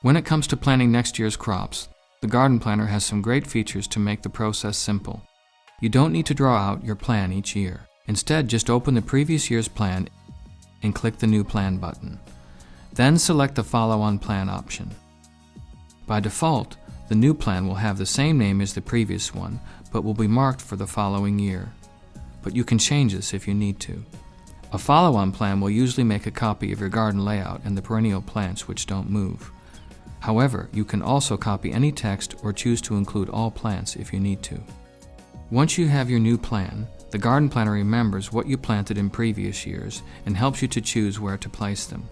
When it comes to planning next year's crops, the Garden Planner has some great features to make the process simple. You don't need to draw out your plan each year. Instead, just open the previous year's plan and click the New Plan button. Then select the Follow on Plan option. By default, the new plan will have the same name as the previous one, but will be marked for the following year. But you can change this if you need to. A follow-on plan will usually make a copy of your garden layout and the perennial plants which don't move. However, you can also copy any text or choose to include all plants if you need to. Once you have your new plan, the Garden Planner remembers what you planted in previous years and helps you to choose where to place them.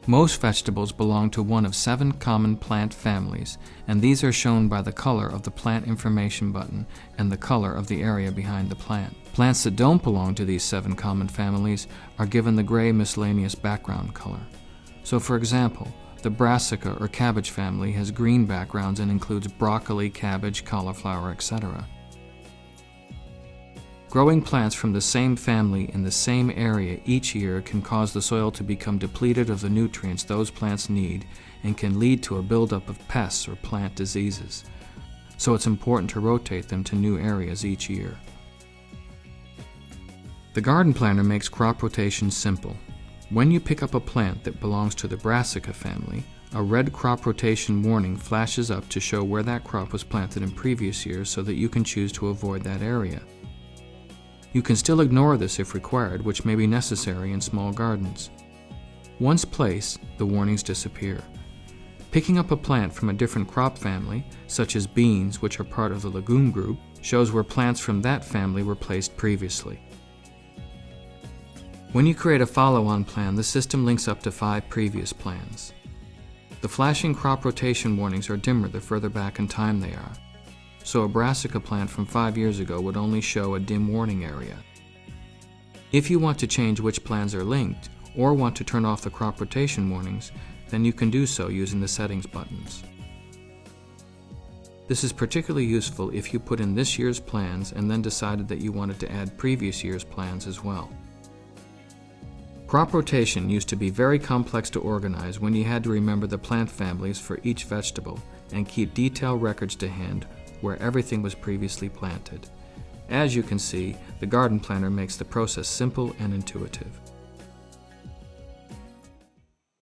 Most vegetables belong to one of 7 common plant families, and these are shown by the color of the plant information button and the color of the area behind the plant. Plants that don't belong to these 7 common families are given the gray miscellaneous background color. So for example, the brassica or cabbage family has green backgrounds and includes broccoli, cabbage, cauliflower, etc. Growing plants from the same family in the same area each year can cause the soil to become depleted of the nutrients those plants need and can lead to a buildup of pests or plant diseases. So it's important to rotate them to new areas each year. The Garden Planner makes crop rotation simple. When you pick up a plant that belongs to the brassica family, a red crop rotation warning flashes up to show where that crop was planted in previous years so that you can choose to avoid that area. You can still ignore this if required, which may be necessary in small gardens. Once placed, the warnings disappear. Picking up a plant from a different crop family, such as beans, which are part of the legume group, shows where plants from that family were placed previously. When you create a follow-on plan, the system links up to 5 previous plans. The flashing crop rotation warnings are dimmer the further back in time they are. So a brassica plant from 5 years ago would only show a dim warning area. If you want to change which plans are linked, or want to turn off the crop rotation warnings, then you can do so using the settings buttons. This is particularly useful if you put in this year's plans and then decided that you wanted to add previous year's plans as well. Crop rotation used to be very complex to organize when you had to remember the plant families for each vegetable and keep detailed records to hand where everything was previously planted. As you can see, the Garden Planner makes the process simple and intuitive.